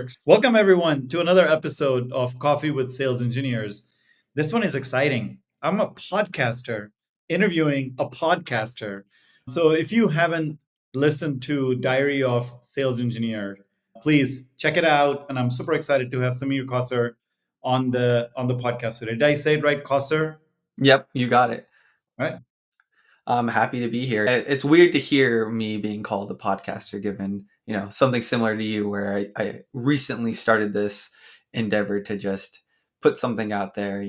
works. Welcome, everyone, to another episode of Coffee with Sales Engineers. This one is exciting. I'm a podcaster interviewing a podcaster. So if you haven't listened to Diary of Sales Engineer, please check it out. And I'm super excited to have Sameer Kausar on the podcast today. Did I say it right, Kausar? Yep, you got it. Right? I'm happy to be here. It's weird to hear me being called a podcaster, given something similar to you, where I recently started this endeavor to just put something out there.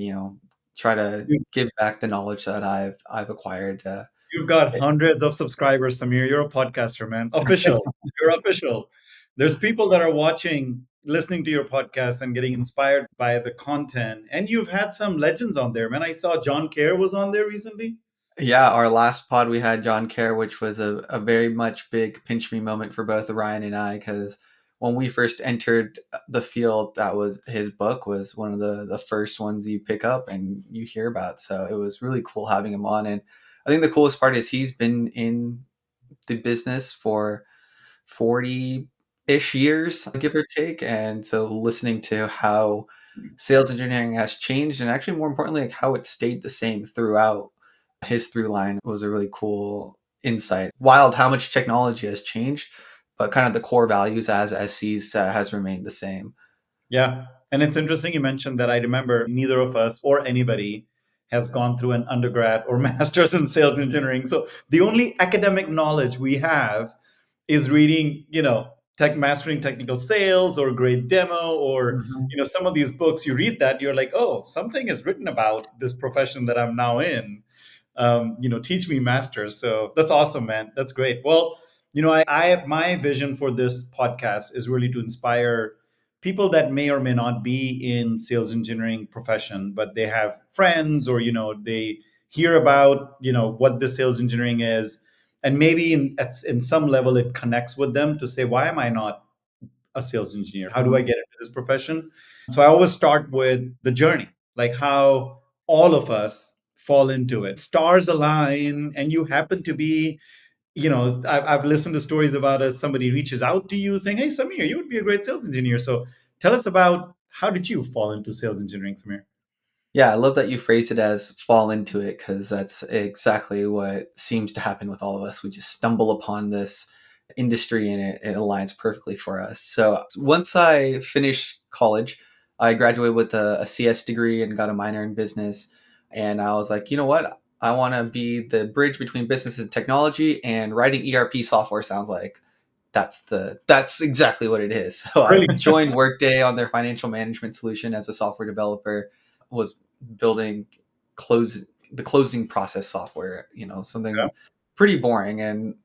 Try to give back the knowledge that I've acquired. You've got hundreds of subscribers, Samir. You're a podcaster, man. Official. You're official. There's people that are watching, listening to your podcast and getting inspired by the content. And you've had some legends on there, man. I saw John Kerr was on there recently. Yeah, our last pod we had John Kerr, which was a very much big pinch me moment for both Ryan and I, because when we first entered the field, that was his book was one of the first ones you pick up and you hear about. So it was really cool having him on. And I think the coolest part is he's been in the business for 40-ish years, give or take. And so listening to how sales engineering has changed, and actually more importantly, like how it stayed the same throughout his through line, was a really cool insight. Wild how much technology has changed, but kind of the core values as SCs has remained the same. Yeah. And it's interesting you mentioned that. I remember neither of us or anybody has gone through an undergrad or master's in sales engineering. So the only academic knowledge we have is reading, mastering technical sales or great demo or, Mhm. some of these books. You read that, you're like, oh, something is written about this profession that I'm now in. Teach me masters. So that's awesome, man. That's great. Well, my vision for this podcast is really to inspire people that may or may not be in sales engineering profession, but they have friends or, they hear about, what the sales engineering is. And maybe in some level, it connects with them to say, why am I not a sales engineer? How do I get into this profession? So I always start with the journey, like how all of us fall into it. Stars align, and you happen to be, I've listened to stories about somebody reaches out to you saying, "Hey, Samir, you would be a great sales engineer." So tell us about how did you fall into sales engineering, Samir? Yeah, I love that you phrase it as fall into it, because that's exactly what seems to happen with all of us. We just stumble upon this industry and it aligns perfectly for us. So once I finished college, I graduated with a CS degree and got a minor in business. And I was like, you know what? I want to be the bridge between business and technology, and writing ERP software sounds like that's exactly what it is. So I Really? joined Workday on their financial management solution as a software developer, was building close the closing process software, Yeah. something pretty boring. And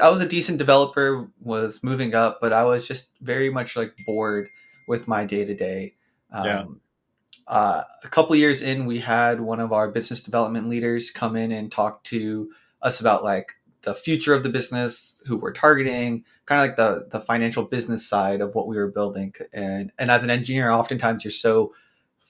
I was a decent developer, was moving up, but I was just very much like bored with my day to day. Yeah. A couple years in, we had one of our business development leaders come in and talk to us about like the future of the business, who we're targeting, kind of like the financial business side of what we were building. And as an engineer, oftentimes you're so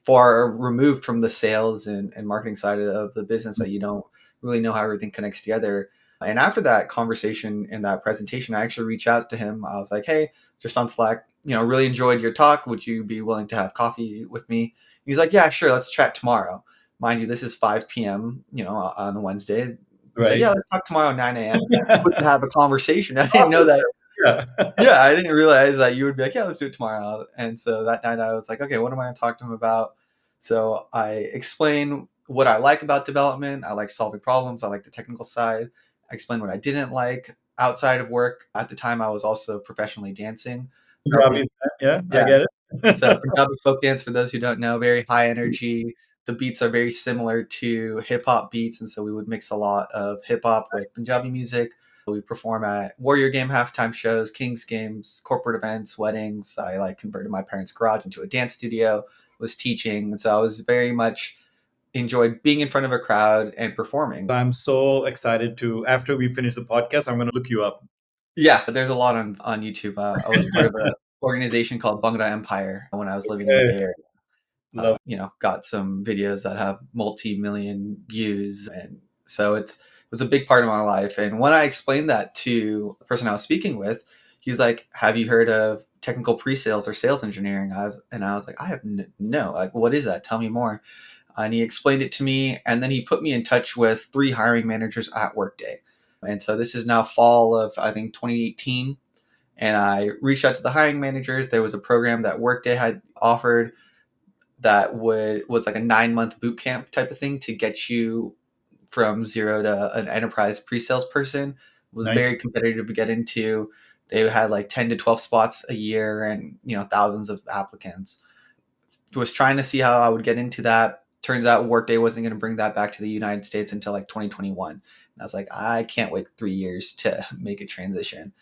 far removed from the sales and marketing side of the business that you don't really know how everything connects together. And after that conversation and that presentation, I actually reached out to him. I was like, hey, just on Slack, really enjoyed your talk. Would you be willing to have coffee with me? He's like, yeah, sure. Let's chat tomorrow. Mind you, this is 5 p.m., on a Wednesday. He's like, Right. yeah, let's talk tomorrow at 9 a.m. We can have a conversation. I didn't know Process. that. Yeah. Yeah, I didn't realize that you would be like, yeah, let's do it tomorrow. And so that night I was like, okay, what am I going to talk to him about? So I explain what I like about development. I like solving problems. I like the technical side. I explain what I didn't like outside of work. At the time, I was also professionally dancing. Punjabi style. Yeah, I Yeah. get So it. Punjabi folk dance, for those who don't know, very high energy. The beats are very similar to hip hop beats, and so we would mix a lot of hip hop with Punjabi music. We perform at Warrior Game halftime shows, Kings games, corporate events, weddings. I like converted my parents' garage into a dance studio. Was teaching, and so I was very much enjoyed being in front of a crowd and performing. I'm so excited to, after we finish the podcast, I'm going to look you up. Yeah, there's a lot on YouTube. I was part of an organization called Bhangra Empire when I was living in the Okay. Bay Area. Love Got some videos that have multi-million views. And so it was a big part of my life. And when I explained that to the person I was speaking with, he was like, have you heard of technical pre-sales or sales engineering. I was like, I have no, like, what is that? Tell me more. And he explained it to me, and then he put me in touch with three hiring managers at Workday. And so this is now fall of, I think, 2018. And I reached out to the hiring managers. There was a program that Workday had offered that was like a 9 month boot camp type of thing to get you from zero to an enterprise pre-sales person. It was Nice. very competitive to get into. They had like 10 to 12 spots a year and thousands of applicants. Was trying to see how I would get into that. Turns out Workday wasn't going to bring that back to the United States until like 2021. And I was like, I can't wait 3 years to make a transition.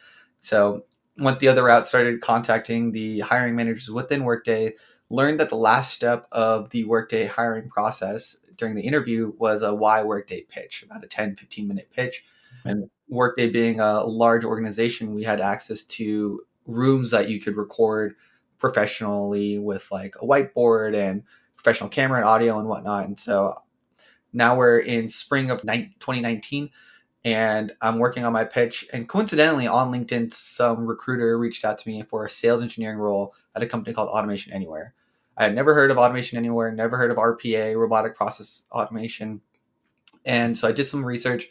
So went the other route, started contacting the hiring managers within Workday, learned that the last step of the Workday hiring process during the interview was a why Workday pitch, about a 10-15 minute pitch. And Workday being a large organization, we had access to rooms that you could record professionally with like a whiteboard and professional camera and audio and whatnot. And so now we're in spring of 2019 and I'm working on my pitch. And coincidentally, on LinkedIn, some recruiter reached out to me for a sales engineering role at a company called Automation Anywhere. I had never heard of Automation Anywhere, never heard of RPA, robotic process automation. And so I did some research,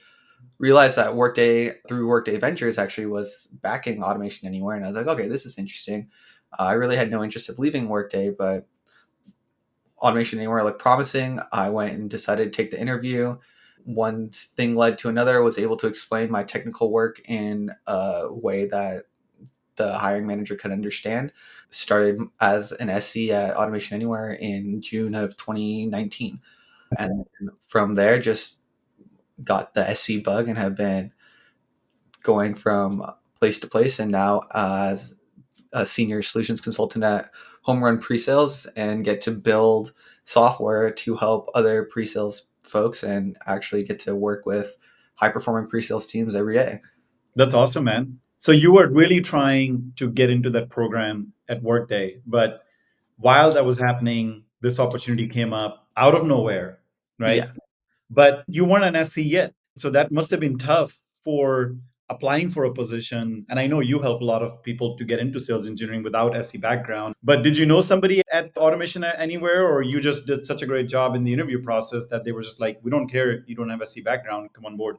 realized that Workday, through Workday Ventures, actually was backing Automation Anywhere. And I was like, okay, this is interesting. I really had no interest of leaving Workday, but Automation Anywhere looked promising. I went and decided to take the interview. One thing led to another, was able to explain my technical work in a way that the hiring manager could understand. Started as an SC at Automation Anywhere in June of 2019. And from there, just got the SC bug and have been going from place to place. And now, as a senior solutions consultant at Home Run Presales, and get to build software to help other presales folks and actually get to work with high performing presales teams every day. That's awesome, man. So you were really trying to get into that program at Workday, but while that was happening, this opportunity came up out of nowhere, Yeah. right? But you weren't an SC yet. So that must have been tough for applying for a position. And I know you help a lot of people to get into sales engineering without SC background. But did you know somebody at Automation Anywhere, or you just did such a great job in the interview process that they were just like, we don't care if you don't have SC background, come on board?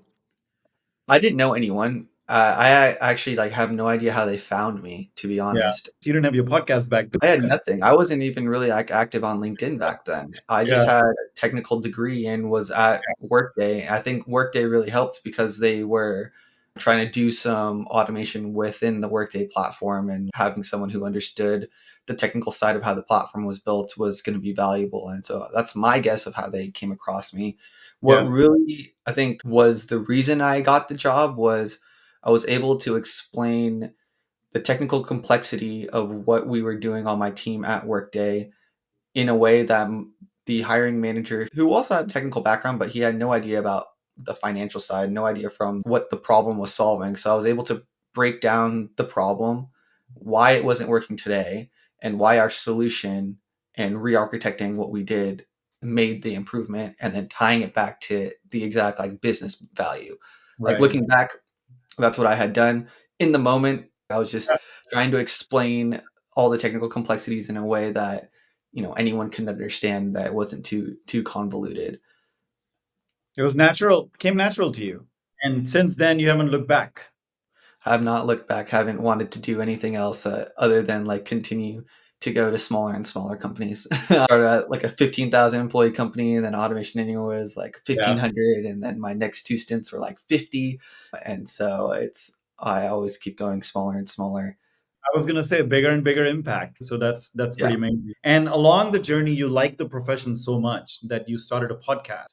I didn't know anyone. I actually like have no idea how they found me, to be Yeah. honest. You didn't have your podcast back I had then. nothing. I wasn't even really like active on LinkedIn back then. I just Yeah. had a technical degree and was at Workday. I think Workday really helped because they were trying to do some automation within the Workday platform, and having someone who understood the technical side of how the platform was built was going to be valuable. And so that's my guess of how they came across me. What Yeah. really I think was the reason I got the job was I was able to explain the technical complexity of what we were doing on my team at Workday in a way that the hiring manager, who also had a technical background, but he had no idea about the financial side, no idea from what the problem was solving. So I was able to break down the problem, why it wasn't working today, and why our solution and re-architecting what we did made the improvement, and then tying it back to the exact like business value. Like Right. looking back, that's what I had done. In the moment, I was just trying to explain all the technical complexities in a way that anyone can understand, that wasn't too convoluted. It was natural, came natural to you. And since then, you haven't looked back. I have not looked back, haven't wanted to do anything else other than like continue to go to smaller and smaller companies. I started at like a 15,000 employee company, and then Automation Anywhere was like Yeah. 1,500, and then my next two stints were like 50. And so I always keep going smaller and smaller. I was gonna say bigger and bigger impact. So that's Yeah. pretty amazing. And along the journey, you liked the profession so much that you started a podcast.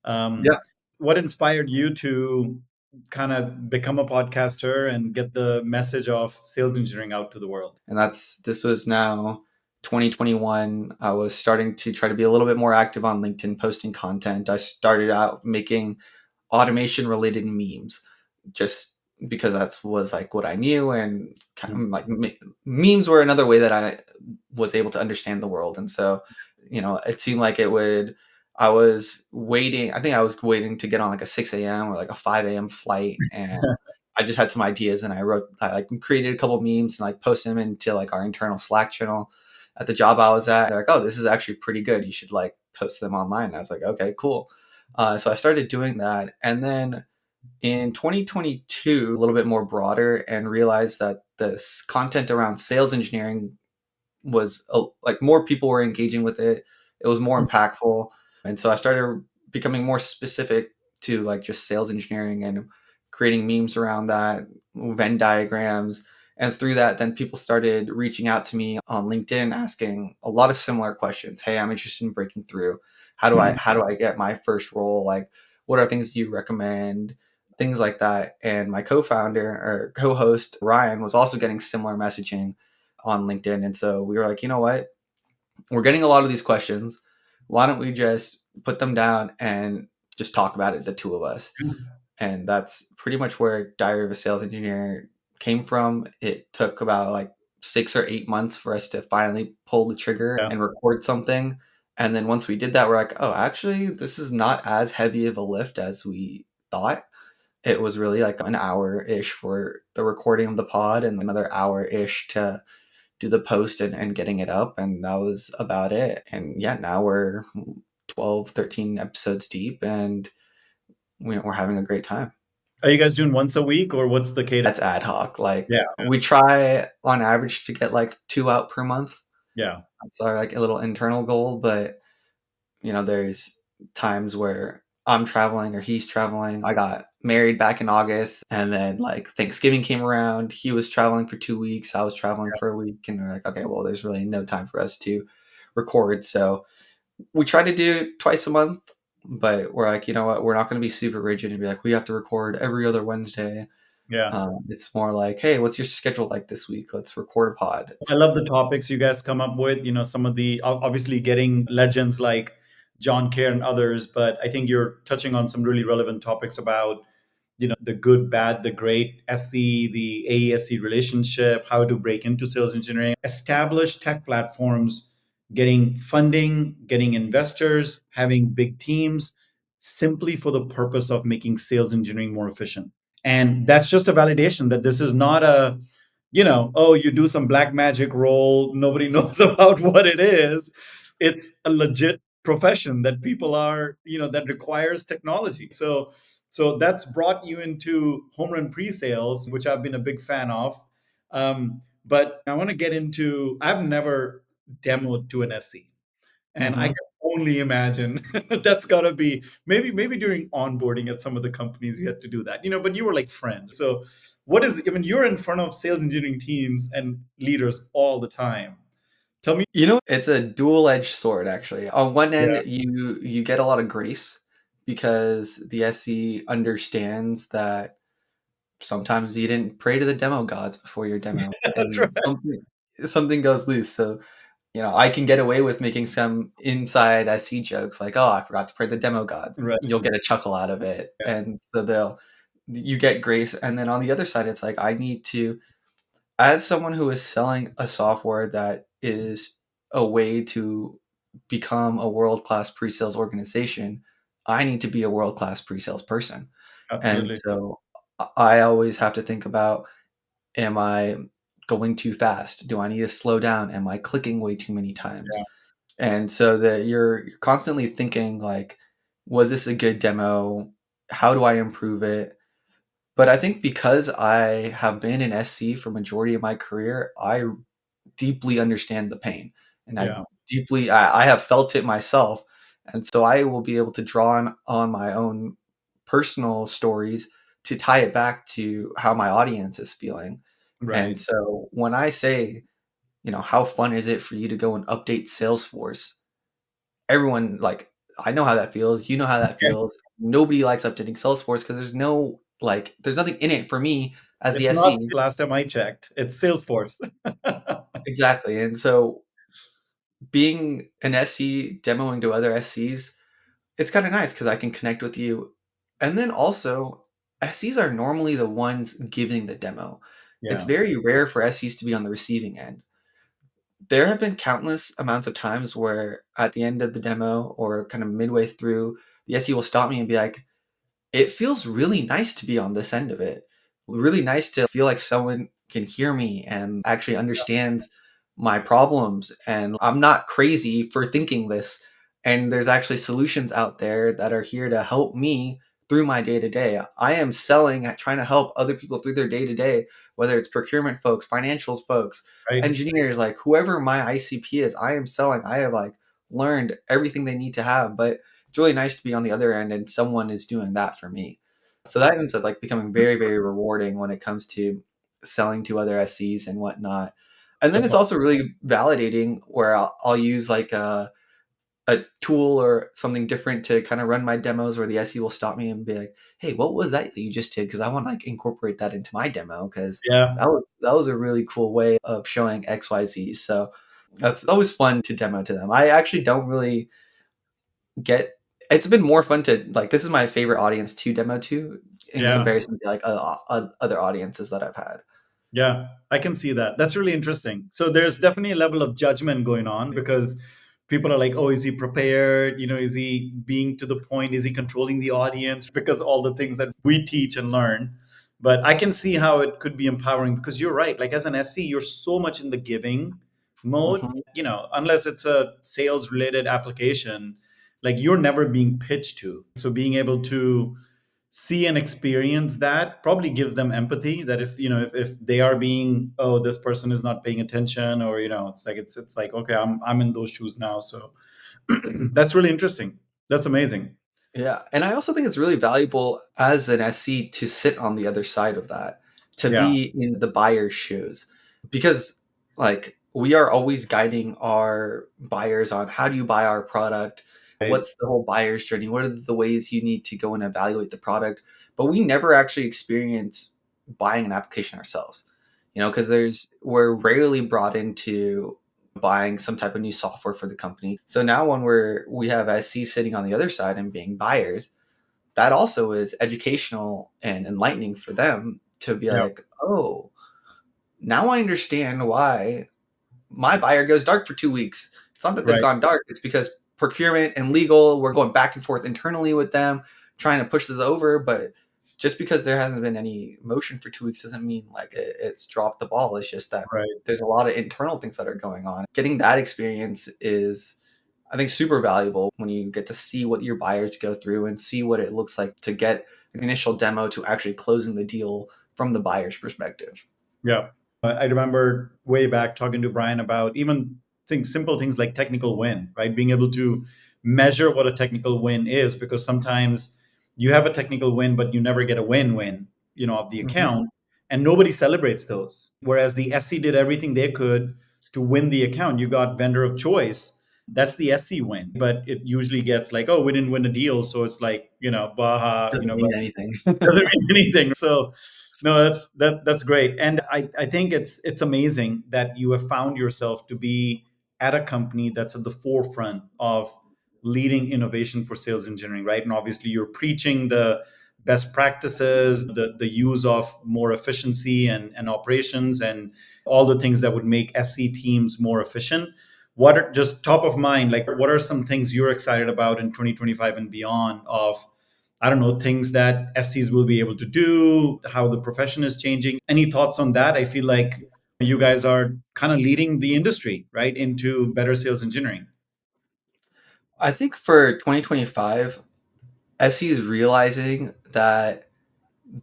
Yeah. What inspired you to kind of become a podcaster and get the message of sales engineering out to the world? And this was now 2021. I was starting to try to be a little bit more active on LinkedIn, posting content. I started out making automation related memes, just because that's was like what I knew. And kind of like memes were another way that I was able to understand the world. And so it seemed like it would I was waiting, I think I was waiting to get on like a 6 a.m. or like a 5 a.m. flight, and I just had some ideas and I like created a couple memes and like posted them into like our internal Slack channel at the job I was at. They're like, oh, this is actually pretty good. You should like post them online. And I was like, okay, cool. So I started doing that. And then in 2022, a little bit more broader, and realized that this content around sales engineering was like more people were engaging with it. It was more impactful. And so I started becoming more specific to like just sales engineering and creating memes around that, Venn diagrams. And through that, then people started reaching out to me on LinkedIn asking a lot of similar questions. Hey, I'm interested in breaking through. How do I get my first role? Like, what are things you recommend? Things like that. And my co-founder or co-host Ryan was also getting similar messaging on LinkedIn. And so we were like, you know what? We're getting a lot of these questions. Why don't we just put them down and just talk about it, the two of us? And that's pretty much where Diary of a Sales Engineer came from. It took about like 6 or 8 months for us to finally pull the trigger Yeah. and record something. And then once we did that, we're like, oh, actually, this is not as heavy of a lift as we thought. It was really like an hour ish for the recording of the pod and another hour ish to do the post and getting it up. And that was about it. And yeah, now we're 12, 13 episodes deep and we're having a great time. Are you guys doing once a week, or what's the cadence? That's ad hoc. Like Yeah. we try on average to get like two out per month. Yeah. That's our like a little internal goal. But there's times where I'm traveling or he's traveling. I got married back in August, and then like Thanksgiving came around. He was traveling for 2 weeks. I was traveling for a week, and we're like, okay, well, there's really no time for us to record. So we try to do twice a month, but we're like, you know what? We're not going to be super rigid and be like, we have to record every other Wednesday. Yeah. It's more like, hey, what's your schedule like this week? Let's record a pod. I love the topics you guys come up with. Some of the obviously getting legends like John Kerr and others, but I think you're touching on some really relevant topics about the good, bad, the great, SE, the AESC relationship, how to break into sales engineering, establish tech platforms, getting funding, getting investors, having big teams, simply for the purpose of making sales engineering more efficient. And that's just a validation that this is not a, oh, you do some black magic role, nobody knows about what it is. It's a legit profession that people are, that requires technology. So that's brought you into home run pre-sales, which I've been a big fan of. But I want to get into, I've never demoed to an SE. And I Mm-hmm. can only imagine that's gotta be maybe during onboarding at some of the companies you had to do that, but you were like friends. So you're in front of sales engineering teams and leaders all the time. Tell me. It's a dual-edged sword actually. On one Yeah, end, you get a lot of grace because the SE understands that sometimes you didn't pray to the demo gods before your demo that's and right. something goes loose. So, I can get away with making some inside SE jokes like, "Oh, I forgot to pray the demo gods." Right. You'll get a chuckle out of it. Yeah. And so you get grace. And then on the other side, it's like I need to, as someone who is selling a software that is a way to become a world-class pre-sales organization, I need to be a world-class pre-sales person. And Absolutely. so I always have to think about, am I going too fast? Do I need to slow down? Am I clicking way too many times? Yeah. And so that you're constantly thinking like, was this a good demo? How do I improve it? But I think because I have been in SC for majority of my career, I deeply understand the pain, and Yeah. I have felt it myself, and so I will be able to draw on my own personal stories to tie it back to how my audience is feeling. And Right. so when I say, how fun is it for you to go and update Salesforce? Everyone like, I know how that feels. You know how that Okay. feels. Nobody likes updating Salesforce because there's nothing in it for me as the It's not SE. last time I checked. It's Salesforce. Exactly. And so being an SE demoing to other SEs, it's kind of nice because I can connect with you. And then also, SEs are normally the ones giving the demo. It's Yeah. very rare for SEs to be on the receiving end. There have been countless amounts of times where at the end of the demo or kind of midway through, the SE will stop me and be like, it feels really nice to be on this end of it. really nice to feel like someone can hear me and actually understands my problems. And I'm not crazy for thinking this. And there's actually solutions out there that are here to help me through my day to day. I am selling at trying to help other people through their day to day, whether it's procurement folks, financials folks, Right. engineers, like whoever my ICP is, I am selling. I have like learned everything they need to have. But it's really nice to be on the other end and someone is doing that for me. So that ends up like becoming very, very rewarding when it comes to selling to other SCs and whatnot. And then That's it's all. also really validating where I'll use like a tool or something different to kind of run my demos where the SE will stop me and be like, "Hey, what was that you just did? Because I want to like incorporate that into my demo because Yeah. that was a really cool way of showing XYZ." So that's always fun to demo to them. I actually don't really get it's been more fun to like this is my favorite audience to demo to in Yeah. comparison to like other audiences that I've had. Yeah, I can see that. That's really interesting. So there's definitely a level of judgment going on because people are like, oh, is he prepared? Is he being to the point? Is he controlling the audience? Because all the things that we teach and learn. But I can see how it could be empowering because you're right. Like as an SC, you're so much in the giving mode, Mhm. unless it's a sales related application, like you're never being pitched to. So being able to see and experience that probably gives them empathy that if they are being, oh, this person is not paying attention, or it's like, okay, I'm in those shoes now. So that's really interesting. That's amazing. Yeah, and I also think it's really valuable as an SC to sit on the other side of that, to Yeah. be in the buyer's shoes, because like we are always guiding our buyers on how do you buy our product, Right. what's the whole buyer's journey, what are the ways you need to go and evaluate the product, but we never actually experience buying an application ourselves, because we're rarely brought into buying some type of new software for the company. So now when we have SC sitting on the other side and being buyers, that also is educational and enlightening for them to be Yeah. like, oh, now I understand why my buyer goes dark for 2 weeks. It's not that they've Right. gone dark, it's because procurement and legal, we're going back and forth internally with them, trying to push this over. But just because there hasn't been any motion for 2 weeks doesn't mean like it's dropped the ball. It's just that Right. there's a lot of internal things that are going on. Getting that experience is, I think, super valuable when you get to see what your buyers go through and see what it looks like to get an initial demo to actually closing the deal from the buyer's perspective. Yeah. I remember way back talking to Brian about even simple things like technical win, right? Being able to measure what a technical win is, because sometimes you have a technical win, but you never get a win-win, of the Mhm. account, and nobody celebrates those. Whereas the SC did everything they could to win the account. You got vendor of choice. That's the SC win, but it usually gets like, oh, we didn't win a deal, so it's like, baha, Doesn't mean anything. doesn't mean anything. So no, that's great. And I think it's amazing that you have found yourself to be at a company that's at the forefront of leading innovation for sales engineering, right? And obviously you're preaching the best practices, the use of more efficiency and operations, and all the things that would make SC teams more efficient. What are just top of mind, like what are some things you're excited about in 2025 and beyond, of I don't know, things that SCs will be able to do, how the profession is changing. Any thoughts on that? I feel like you guys are kind of leading the industry, right, into better sales engineering. I think for 2025, SE is realizing that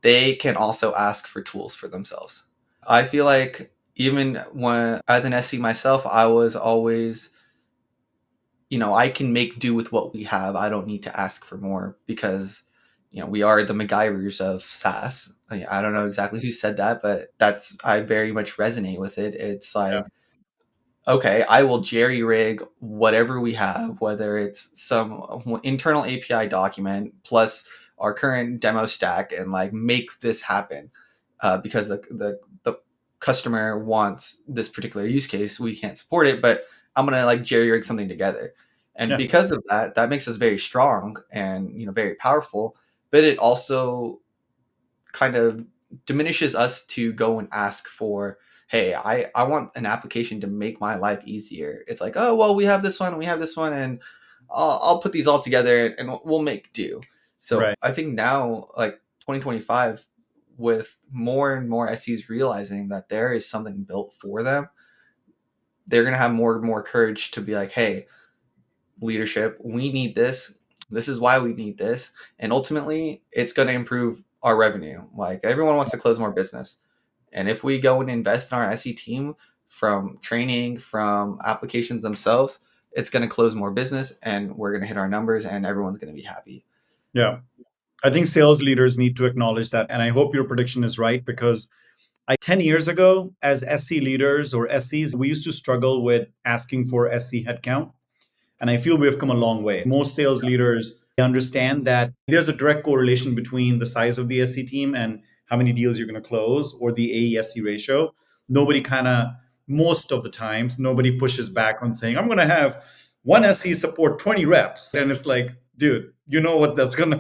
they can also ask for tools for themselves. I feel like even when as an SE myself, I was always, I can make do with what we have. I don't need to ask for more because, we are the MacGyvers of SaaS. I don't know exactly who said that, but I very much resonate with it. It's Yeah. like, okay, I will jerry rig whatever we have, whether it's some internal API document plus our current demo stack, and like make this happen because the customer wants this particular use case. We can't support it, but I'm gonna like jerry rig something together, and Yeah. because of that, that makes us very strong and very powerful. But it also kind of diminishes us to go and ask for, hey, I want an application to make my life easier. It's like, oh well, we have this one, we have this one, and I'll put these all together and we'll make do. So Right. I think now, like 2025, with more and more SEs realizing that there is something built for them, they're going to have more and more courage to be like, hey, leadership, we need this. This is why we need this. And ultimately, it's going to improve our revenue. Like everyone wants to close more business. And if we go and invest in our SE team from training, from applications themselves, it's going to close more business and we're going to hit our numbers and everyone's going to be happy. Yeah. I think sales leaders need to acknowledge that. And I hope your prediction is right because 10 years ago, as SC leaders or SCs, we used to struggle with asking for SC headcount. And I feel we've come a long way. Most sales leaders understand that there's a direct correlation between the size of the SC team and how many deals you're going to close or the AESC ratio. Nobody kind of, most of the times, nobody pushes back on saying, I'm going to have one SC support 20 reps. And it's like, dude, you know what that's going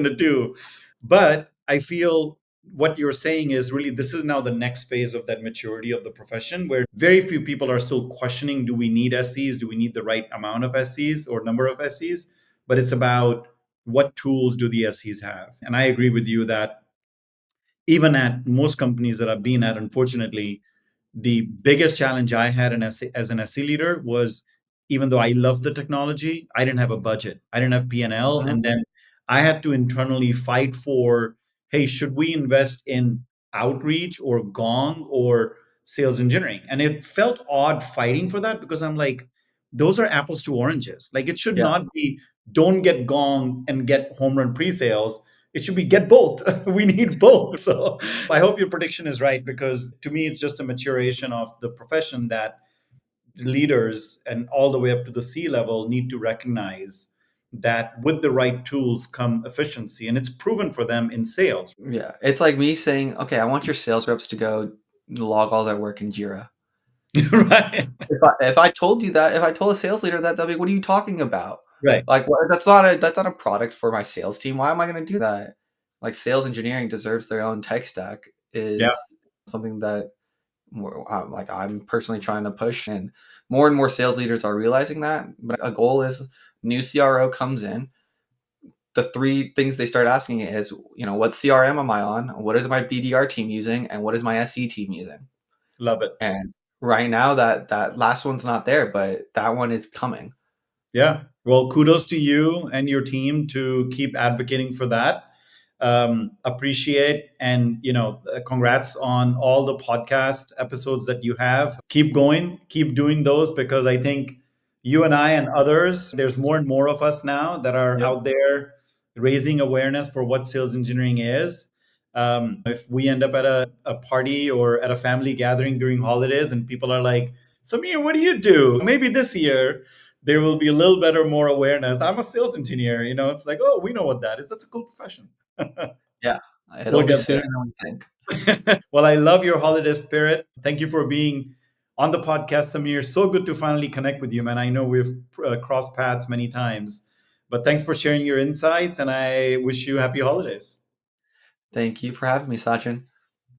to do. But I feel what you're saying is really this is now the next phase of that maturity of the profession where very few people are still questioning, do we need SCs, do we need the right amount of SCs or number of SCs, but it's about what tools do the SCs have. And I agree with you that even at most companies that I've been at, unfortunately, the biggest challenge I had as an SE leader was, even though I loved the technology, I didn't have a budget. I didn't have P&L. Mhm. And then I had to internally fight for, hey, should we invest in outreach or Gong or sales engineering? And it felt odd fighting for that because I'm like, those are apples to oranges. Like it should Yeah. not be don't get Gong and get home run pre-sales. It should be get both. We need both. So I hope your prediction is right because to me, it's just a maturation of the profession that leaders and all the way up to the C level need to recognize that with the right tools come efficiency. And it's proven for them in sales. Yeah. It's like me saying, okay, I want your sales reps to go log all their work in Jira. Right. If I told you that, if I told a sales leader that, they'll be, what are you talking about? Right. Like, that's not a product for my sales team. Why am I going to do that? Like, sales engineering deserves their own tech stack. Yeah. Is something that like I'm personally trying to push, and more sales leaders are realizing that. But a goal is new CRO comes in. The three things they start asking is, what CRM am I on? What is my BDR team using? And what is my SE team using? Love it. And right now that last one's not there, but that one is coming. Yeah. Well, kudos to you and your team to keep advocating for that. Appreciate and congrats on all the podcast episodes that you have. Keep going, keep doing those because I think you and I and others, there's more and more of us now that are Yep. out there raising awareness for what sales engineering is. If we end up at a party or at a family gathering during holidays and people are like, Sameer, what do you do? Maybe this year there will be a little better, more awareness. I'm a sales engineer. It's like, oh, we know what that is. That's a cool profession. Yeah. We'll It'll be get sooner than we think. there. Well, I love your holiday spirit. Thank you for being on the podcast, Samir. So good to finally connect with you, man. I know we've crossed paths many times, but thanks for sharing your insights, and I wish you happy holidays. Thank you for having me, Sachin.